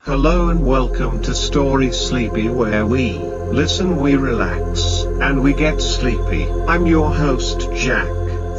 Hello and welcome to Story Sleepy, where we listen, we relax, and we get sleepy. I'm your host Jack.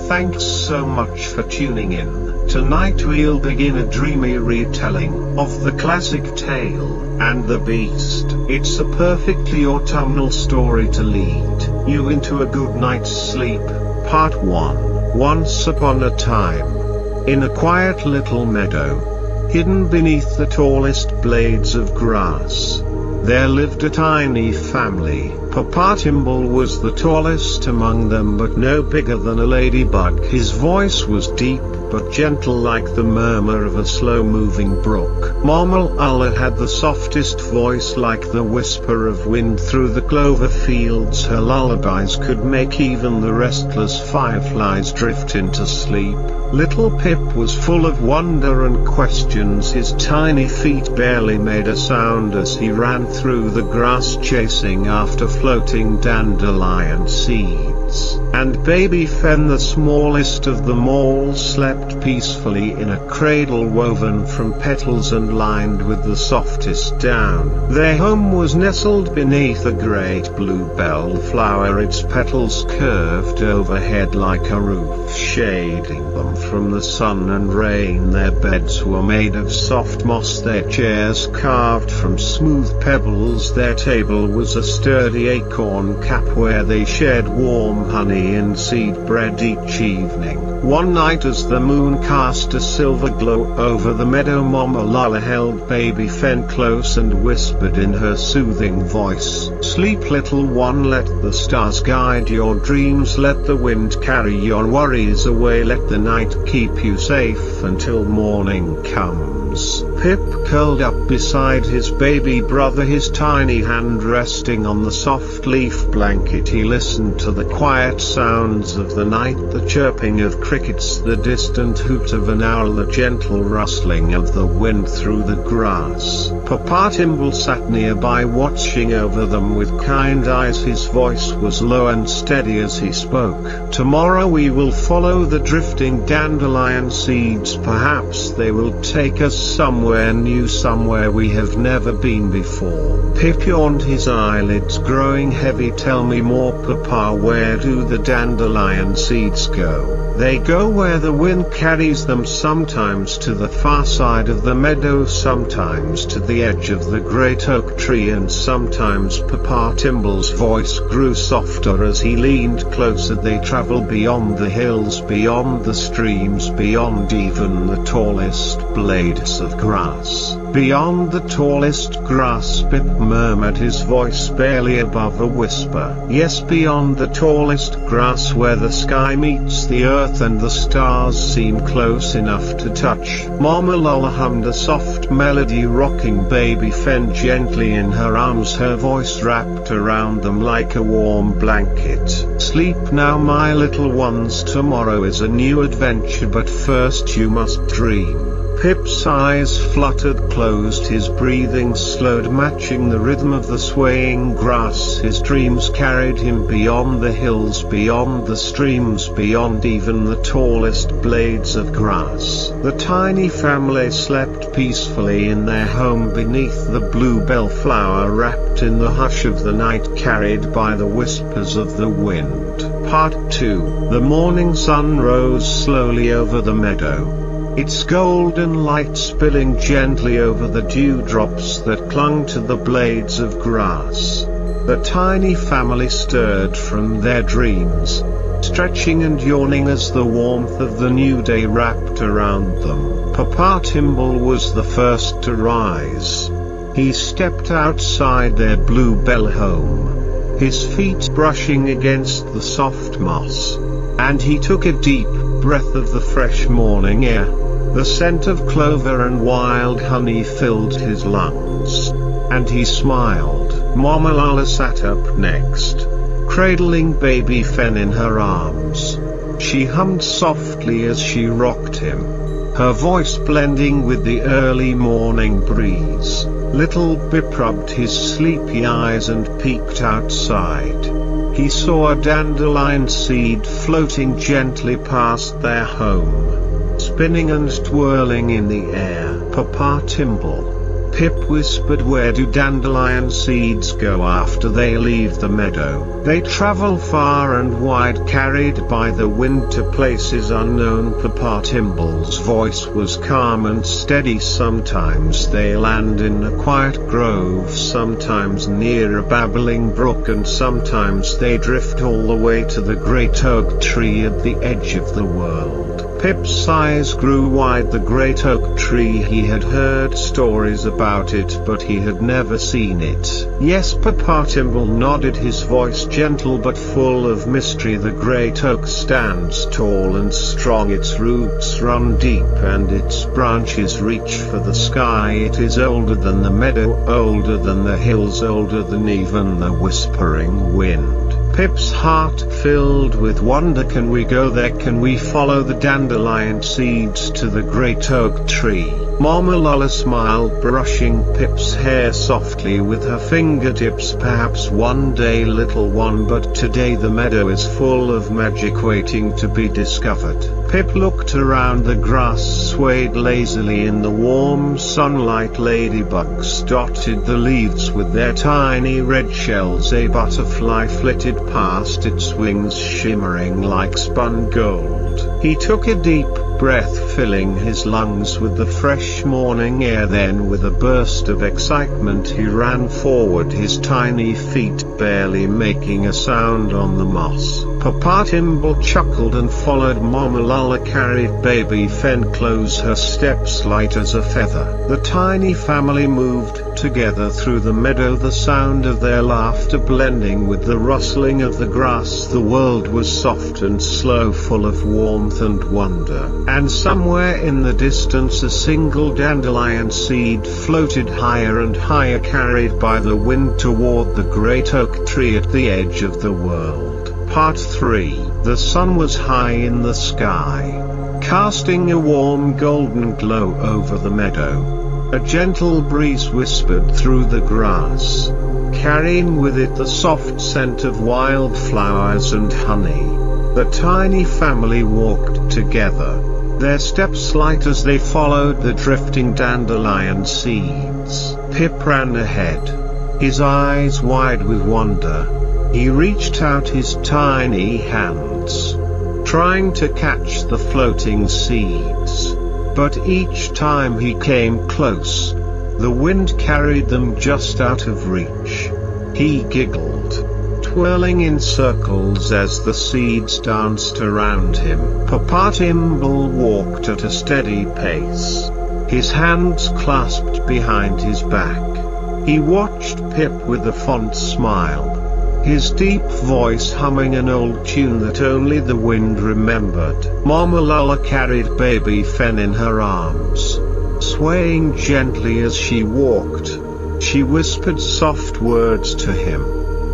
Thanks so much for tuning in. Tonight we'll begin a dreamy retelling of the classic Tale and the Beast. It's a perfectly autumnal story to lead you into a good night's sleep. Part 1. Once upon a time, in a quiet little meadow, hidden beneath the tallest blades of grass, there lived a tiny family. Papa TienBo was the tallest among them, but no bigger than a ladybug. His voice was deep but gentle, like the murmur of a slow-moving brook. Mama had the softest voice, like the whisper of wind through the clover fields. Her lullabies could make even the restless fireflies drift into sleep. Little Pip was full of wonder and questions. His tiny feet barely made a sound as he ran through the grass chasing after floating dandelion seeds. And baby Fen, the smallest of them all, slept peacefully in a cradle woven from petals and lined with the softest down. Their home was nestled beneath a great bluebell flower, its petals curved overhead like a roof, shading them from the sun and rain. Their beds were made of soft moss, their chairs carved from smooth pebbles. Their table was a sturdy acorn cap where they shared warm honey and seed bread each evening. One night, as the moon cast a silver glow over the meadow, Mama held baby Fen close and whispered in her soothing voice, "Sleep, little one, let the stars guide your dreams, let the wind carry your worries away, let the night keep you safe until morning comes." Pip curled up beside his baby brother, his tiny hand resting on the soft leaf blanket. He listened to the quiet sounds of the night, the chirping of crickets, the distant hoot of an owl, the gentle rustling of the wind through the grass. Papa TienBo sat nearby, watching over them with kind eyes. His voice was low and steady as he spoke. "Tomorrow we will follow the drifting dandelion seeds. Perhaps they will take us somewhere new, somewhere we have never been before." Pip yawned, his eyelids growing heavy. "Tell me more, Papa, where do the dandelion seeds go?" "They go where the wind carries them, sometimes to the far side of the meadow, sometimes to the edge of the great oak tree, and sometimes—" Papa TienBo's voice grew softer as he leaned closer. "They travel beyond the hills, beyond the streams, beyond even the tallest blades of grass." "Beyond the tallest grass," Pip murmured, his voice barely above a whisper. "Yes, beyond the tallest grass, where the sky meets the earth and the stars seem close enough to touch." Mama hummed a soft melody, rocking baby Fen gently in her arms, her voice wrapped around them like a warm blanket. "Sleep now, my little ones, tomorrow is a new adventure, but first you must dream." Pip's eyes fluttered closed, his breathing slowed, matching the rhythm of the swaying grass. His dreams carried him beyond the hills, beyond the streams, beyond even the tallest blades of grass. The tiny family slept peacefully in their home beneath the bluebell flower, wrapped in the hush of the night, carried by the whispers of the wind. Part 2. The morning sun rose slowly over the meadow, its golden light spilling gently over the dewdrops that clung to the blades of grass. The tiny family stirred from their dreams, stretching and yawning as the warmth of the new day wrapped around them. Papa TienBo was the first to rise. He stepped outside their bluebell home, his feet brushing against the soft moss, and he took a deep breath of the fresh morning air. The scent of clover and wild honey filled his lungs, and he smiled. Mama sat up next, cradling baby Fen in her arms. She hummed softly as she rocked him, her voice blending with the early morning breeze. Little Pip rubbed his sleepy eyes and peeked outside. He saw a dandelion seed floating gently past their home, spinning and twirling in the air. Papa TienBo Pip whispered, "Where do dandelion seeds go after they leave the meadow?" "They travel far and wide, carried by the wind to places unknown." Papa TienBo's voice was calm and steady. "Sometimes they land in a quiet grove, sometimes near a babbling brook, and sometimes they drift all the way to the great oak tree at the edge of the world." Pip's eyes grew wide. The great oak tree, he had heard stories about it, but he had never seen it. "Yes," Papa TienBo nodded, his voice gentle but full of mystery. "The great oak stands tall and strong, its roots run deep and its branches reach for the sky. It is older than the meadow, older than the hills, older than even the whispering wind." Pip's heart filled with wonder. "Can we go there? Can we follow the dandelion seeds to the great oak tree?" Mama Lola smiled, brushing Pip's hair softly with her fingertips. "Perhaps one day, little one, but today the meadow is full of magic waiting to be discovered." Pip looked around. The grass swayed lazily in the warm sunlight. Ladybugs dotted the leaves with their tiny red shells. A butterfly flitted past, its wings shimmering like spun gold. He took a deep breath, filling his lungs with the fresh morning air. Then, with a burst of excitement, he ran forward, his tiny feet barely making a sound on the moss. Papa TienBo chuckled and followed. Mama Lola carried baby Fen close, her steps light as a feather. The tiny family moved together through the meadow, the sound of their laughter blending with the rustling of the grass. The world was soft and slow, full of warmth and wonder. And somewhere in the distance a single dandelion seed floated higher and higher, carried by the wind toward the great oak tree at the edge of the world. Part 3. The sun was high in the sky, casting a warm golden glow over the meadow. A gentle breeze whispered through the grass, carrying with it the soft scent of wildflowers and honey. The tiny family walked together, their steps light as they followed the drifting dandelion seeds. Pip ran ahead, his eyes wide with wonder. He reached out his tiny hands, trying to catch the floating seeds. But each time he came close, the wind carried them just out of reach. He giggled, twirling in circles as the seeds danced around him. Papa TienBo walked at a steady pace, his hands clasped behind his back. He watched Pip with a fond smile, his deep voice humming an old tune that only the wind remembered. Mama Lola carried baby Fen in her arms, swaying gently as she walked. She whispered soft words to him,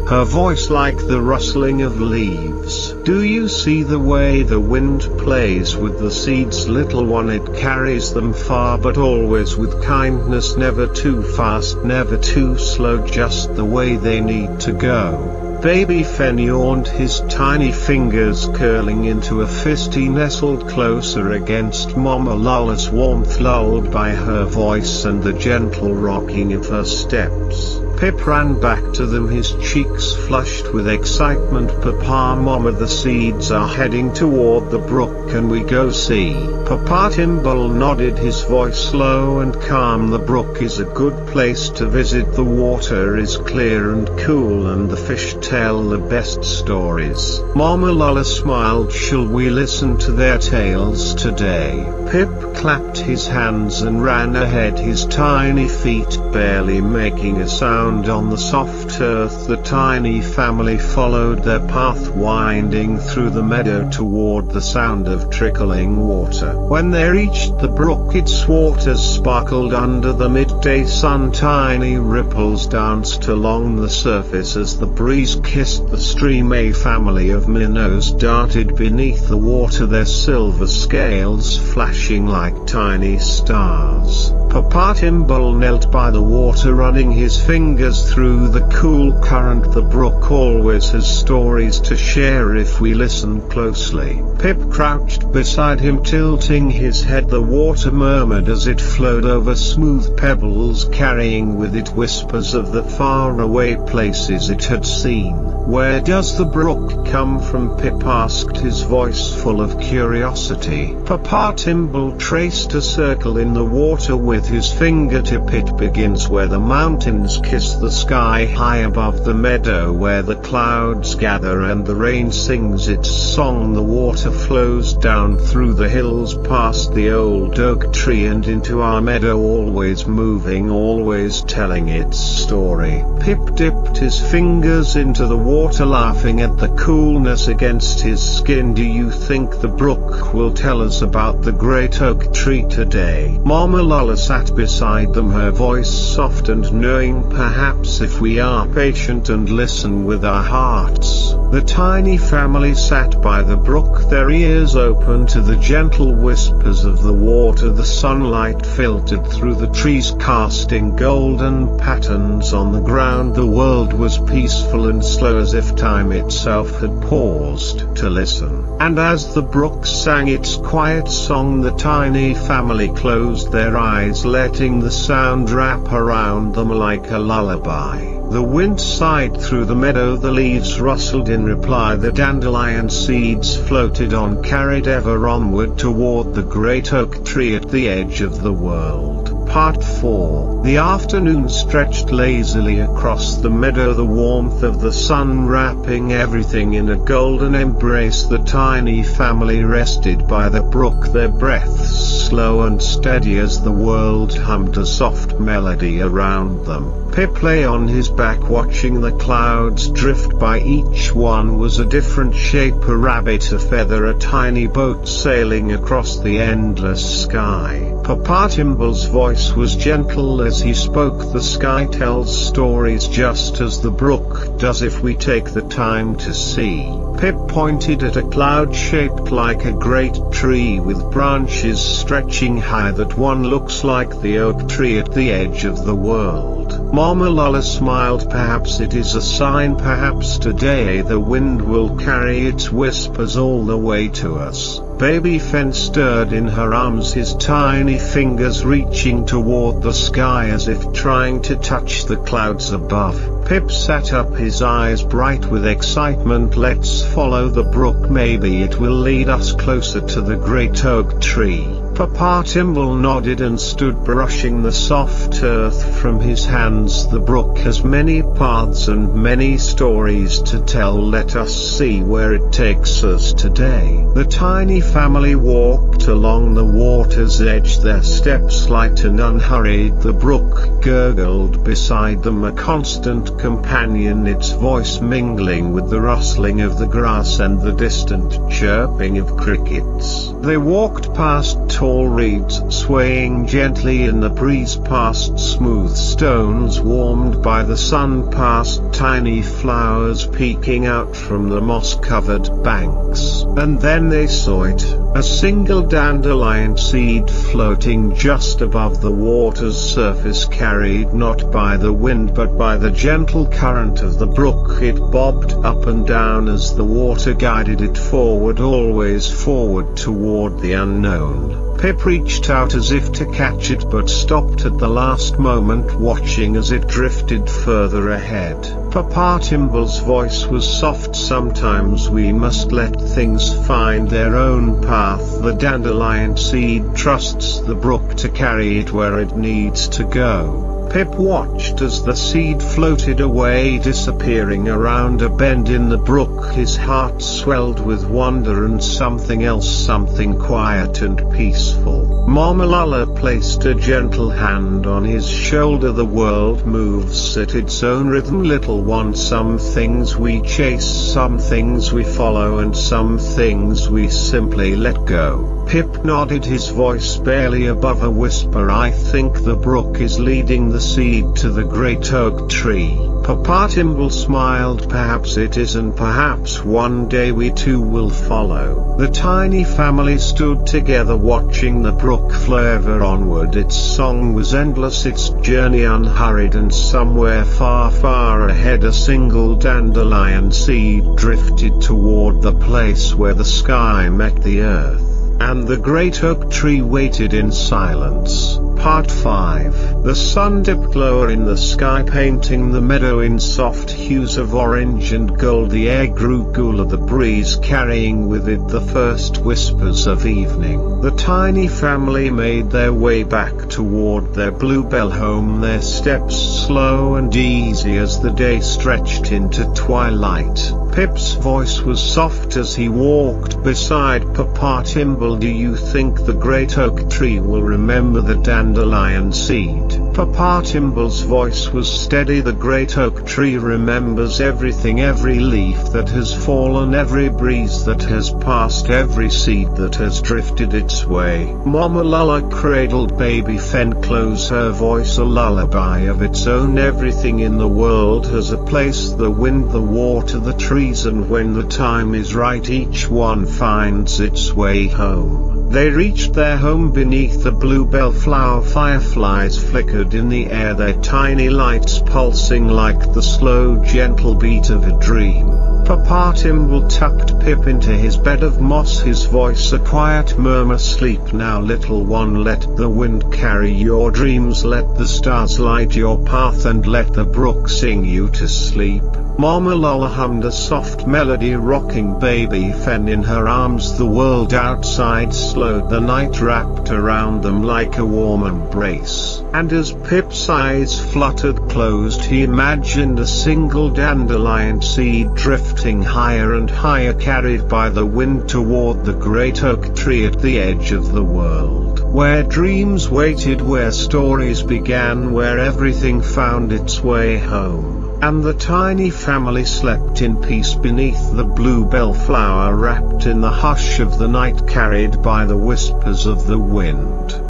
her voice like the rustling of leaves. "Do you see the way the wind plays with the seeds, little one? It carries them far, but always with kindness, never too fast, never too slow, just the way they need to go." Baby Fen yawned, his tiny fingers curling into a fist. He nestled closer against Mama Lola's warmth, lulled by her voice and the gentle rocking of her steps. Pip ran back to them, his cheeks flushed with excitement. "Papa, Mama, the seeds are heading toward the brook. Can we go see?" Papa TienBo nodded, his voice low and calm. "The brook is a good place to visit. The water is clear and cool, and the fish tell the best stories." Mama Lola smiled. "Shall we listen to their tales today?" Pip clapped his hands and ran ahead, his tiny feet barely making a sound on the soft earth. The tiny family followed their path, winding through the meadow toward the sound of trickling water. When they reached the brook, its waters sparkled under the midday sun. Tiny ripples danced along the surface as the breeze kissed the stream. A family of minnows darted beneath the water, their silver scales flashed flashing like tiny stars. Papa TienBo knelt by the water, running his fingers through the cool current. The brook always has stories to share if we listen closely. Pip crouched beside him, tilting his head. The water murmured as it flowed over smooth pebbles, carrying with it whispers of the faraway places it had seen. "Where does the brook come from?" Pip asked, his voice full of curiosity. Papa TienBo traced a circle in the water with his fingertip. "It begins where the mountains kiss the sky, high above the meadow where the clouds gather and the rain sings its song. The water flows down through the hills, past the old oak tree and into our meadow, always moving, always telling its story." Pip dipped his fingers into the water, laughing at the coolness against his skin. "Do you think the brook will tell us about the great oak tree today?" Mama Lola sat beside them, her voice soft and knowing. "Perhaps if we are patient and listen with our hearts." The tiny family sat by the brook, their ears open to the gentle whispers of the water. The sunlight filtered through the trees, casting golden patterns on the ground. The world was peaceful and slow, as if time itself had paused to listen. And as the brook sang its quiet song, the tiny family closed their eyes, letting the sound wrap around them like a lullaby. The wind sighed through the meadow, the leaves rustled in reply, the dandelion seeds floated on, carried ever onward toward the great oak tree at the edge of the world. Part 4. The afternoon stretched lazily across the meadow, the warmth of the sun wrapping everything in a golden embrace. The tiny family rested by the brook, their breaths slow and steady as the world hummed a soft melody around them. Pip lay on his back, watching the clouds drift by. Each one was a different shape: a rabbit, a feather, a tiny boat sailing across the endless sky. Papa TienBo's voice was gentle as he spoke. "The sky tells stories just as the brook does if we take the time to see." Pip pointed at a cloud shaped like a great tree with branches stretching high. "That one looks like the oak tree at the edge of the world." Mama Lola smiled. "Perhaps it is a sign, perhaps today the wind will carry its whispers all the way to us." Baby Fen stirred in her arms, his tiny fingers reaching toward the sky as if trying to touch the clouds above. Pip sat up, his eyes bright with excitement. "Let's follow the brook, maybe it will lead us closer to the great oak tree." Papa TienBo nodded and stood brushing the soft earth from his hands. "The brook has many paths and many stories to tell. Let us see where it takes us today." The tiny family walked along the water's edge, their steps light and unhurried. The brook gurgled beside them, a constant companion, its voice mingling with the rustling of the grass and the distant chirping of crickets. They walked past tall reeds swaying gently in the breeze, past smooth stones warmed by the sun, past tiny flowers peeking out from the moss-covered banks. And then they saw it, a single dandelion seed floating just above the water's surface, carried not by the wind but by the gentle current of the brook. It bobbed up and down as the water guided it forward, always forward toward the unknown. Pip reached out as if to catch it, but stopped at the last moment, watching as it drifted further ahead. Papa TienBo's voice was soft. "Sometimes we must let things find their own path. The dandelion seed trusts the brook to carry it where it needs to go." Pip watched as the seed floated away, disappearing around a bend in the brook. His heart swelled with wonder and something else, something quiet and peaceful. Mama Lola placed a gentle hand on his shoulder. "The world moves at its own rhythm, little one. Some things we chase, some things we follow, and some things we simply let go." Pip nodded, his voice barely above a whisper. I think the brook is leading the seed to the great oak tree. Papa TienBo smiled. Perhaps it is, and perhaps one day we too will follow. The tiny family stood together watching the brook flow ever onward. Its song was endless, its journey unhurried, and somewhere far, far ahead a single dandelion seed drifted toward the place where the sky met the earth. And the great oak tree waited in silence. Part 5. The sun dipped lower in the sky, painting the meadow in soft hues of orange and gold. The air grew cooler, the breeze carrying with it the first whispers of evening. The tiny family made their way back toward their bluebell home, their steps slow and easy as the day stretched into twilight. Pip's voice was soft as he walked beside Papa TienBo. Do you think the great oak tree will remember the dandelion seed? Papa TienBo's voice was steady. The great oak tree remembers everything, every leaf that has fallen, every breeze that has passed, every seed that has drifted its way. Mama Lulla cradled baby Fen close, her voice a lullaby of its own. Everything in the world has a place, the wind, the water, the trees, and when the time is right each one finds its way home. They reached their home beneath the bluebell flower. Fireflies flickered in the air, their tiny lights pulsing like the slow gentle beat of a dream. Papa TienBo tucked Pip into his bed of moss, his voice a quiet murmur. Sleep now little one, let the wind carry your dreams, let the stars light your path, and let the brook sing you to sleep. Mama Lulla hummed a soft melody, rocking baby Fen in her arms. The world outside slowed, the night wrapped around them like a warm embrace. And as Pip's eyes fluttered closed, he imagined a single dandelion seed drifting higher and higher, carried by the wind toward the great oak tree at the edge of the world, where dreams waited, where stories began, where everything found its way home. And the tiny family slept in peace beneath the bluebell flower, wrapped in the hush of the night, carried by the whispers of the wind.